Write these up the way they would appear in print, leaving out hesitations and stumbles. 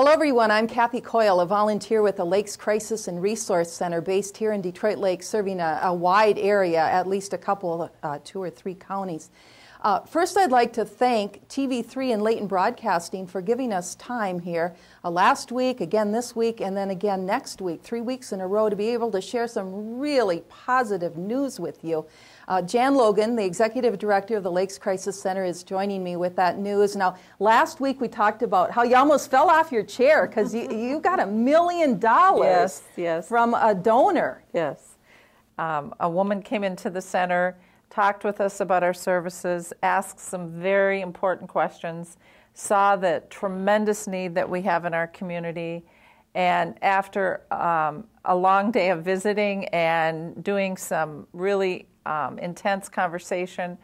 Hello everyone, I'm Kathy Coyle, a volunteer with the Lakes Crisis and Resource Center based here in Detroit Lake, serving a wide area, at least a couple, 2 or 3 counties. First, I'd like to thank TV3 and Layton Broadcasting for giving us time here last week, again this week, and then again next week, 3 weeks in a row, to be able to share some really positive news with you. Jan Logan, the Executive Director of the Lakes Crisis Center, is joining me with that news. Now, last week we talked about how you almost fell off your chair because you got $1 million yes. from a donor. Yes. A woman came into the center, talked with us about our services, asked some very important questions, saw the tremendous need that we have in our community, and after a long day of visiting and doing some really intense conversation,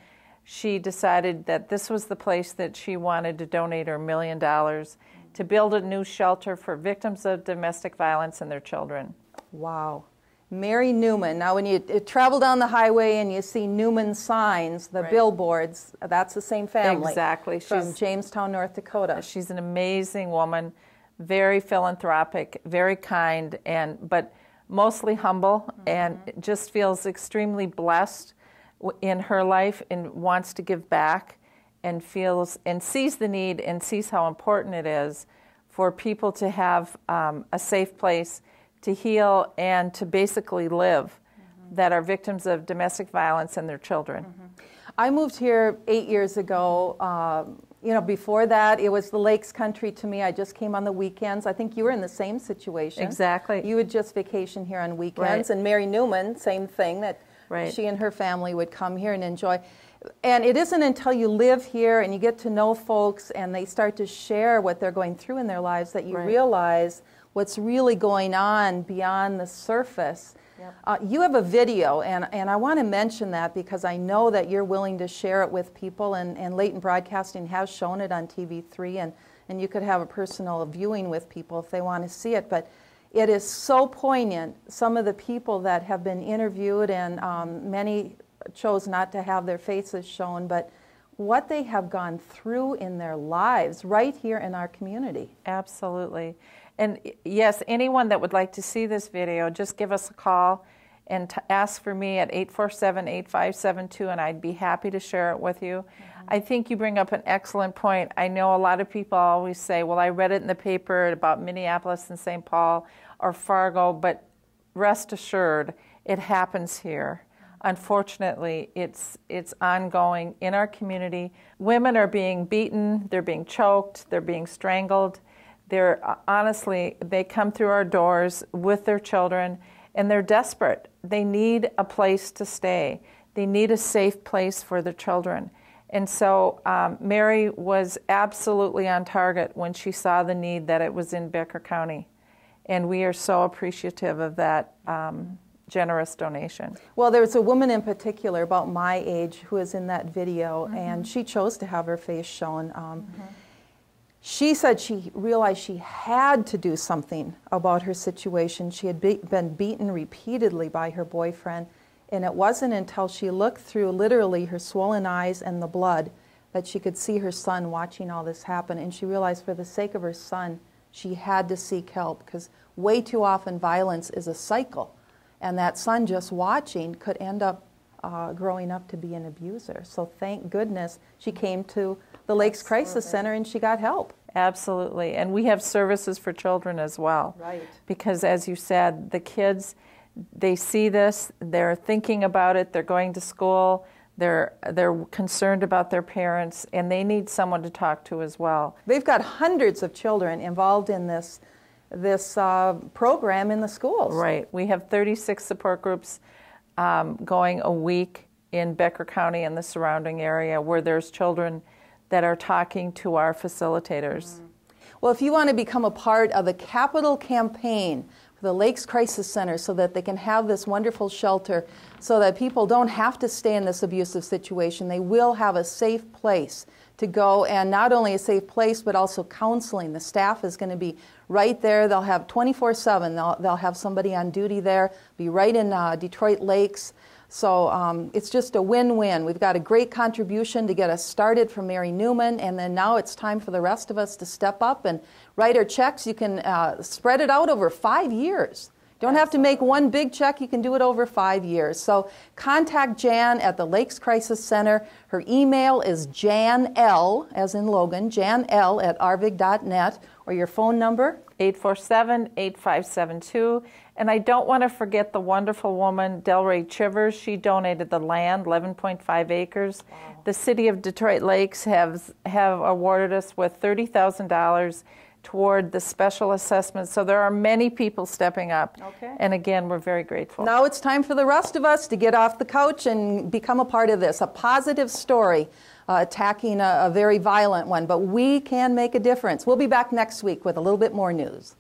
she decided that this was the place that she wanted to donate her $1 million to build a new shelter for victims of domestic violence and their children. Wow. Mary Newman. Now, when you travel down the highway and you see Newman signs, the billboards, that's the same family. Exactly. From Jamestown, North Dakota. She's an amazing woman, very philanthropic, very kind, but mostly humble, and just feels extremely blessed in her life and wants to give back, and feels and sees the need and sees how important it is for people to have a safe place to heal and to basically live that are victims of domestic violence and their children. I moved here 8 years ago. Before that, it was the Lakes country to me. I just came on the weekends. I think you were in the same situation. Exactly. You would just vacation here on weekends. And Mary Newman, same thing, that she and her family would come here and enjoy. And it isn't until you live here and you get to know folks and they start to share what they're going through in their lives that you realize what's really going on beyond the surface. You have a video, and I want to mention that because I know that you're willing to share it with people, and Layton Broadcasting has shown it on TV3, and you could have a personal viewing with people if they want to see it. But it is so poignant. Some of the people that have been interviewed, and many chose not to have their faces shown, but what they have gone through in their lives right here in our community. Absolutely. And yes, anyone that would like to see this video, just give us a call and ask for me at 847-8572, and I'd be happy to share it with you. I think you bring up an excellent point. I know a lot of people always say, well, I read it in the paper about Minneapolis and St. Paul or Fargo, but rest assured, it happens here. Unfortunately, it's ongoing in our community. Women are being beaten, they're being choked, they're being strangled. Honestly, they come through our doors with their children, and they're desperate. They need a place to stay. They need a safe place for their children. And so Mary was absolutely on target when she saw the need that it was in Becker County. And we are so appreciative of that generous donation. Well, there was a woman in particular about my age who was in that video, and she chose to have her face shown. She said she realized she had to do something about her situation. She had been beaten repeatedly by her boyfriend, and it wasn't until she looked through literally her swollen eyes and the blood that she could see her son watching all this happen, and she realized for the sake of her son, she had to seek help, because way too often violence is a cycle, and that son just watching could end up growing up to be an abuser. So thank goodness she came to the Lakes Crisis Center and she got help. Absolutely. And we have services for children as well. Right. Because as you said, the kids, they see this, they're thinking about it, they're going to school, they're concerned about their parents, and they need someone to talk to as well. They've got hundreds of children involved in this program in the schools. Right. We have 36 support groups going a week in Becker County and the surrounding area where there's children that are talking to our facilitators. Well, if you want to become a part of the capital campaign for the Lakes Crisis Center so that they can have this wonderful shelter, so that people don't have to stay in this abusive situation, they will have a safe place to go, and not only a safe place, but also counseling. The staff is going to be right there. They'll have 24/7. They'll have somebody on duty there, be right in Detroit Lakes. So it's just a win-win. We've got a great contribution to get us started from Mary Newman, and then now it's time for the rest of us to step up and write our checks. You can spread it out over 5 years. You don't have to make one big check. You can do it over 5 years. So contact Jan at the Lakes Crisis Center. Her email is janl, as in Logan, janl@arvig.net, or your phone number? 847-8572. And I don't want to forget the wonderful woman, Delray Chivers. She donated the land, 11.5 acres. Wow. The City of Detroit Lakes have awarded us with $30,000 toward the special assessment. So there are many people stepping up. Okay. And again, we're very grateful. Now it's time for the rest of us to get off the couch and become a part of this, a positive story attacking a very violent one. But we can make a difference. We'll be back next week with a little bit more news.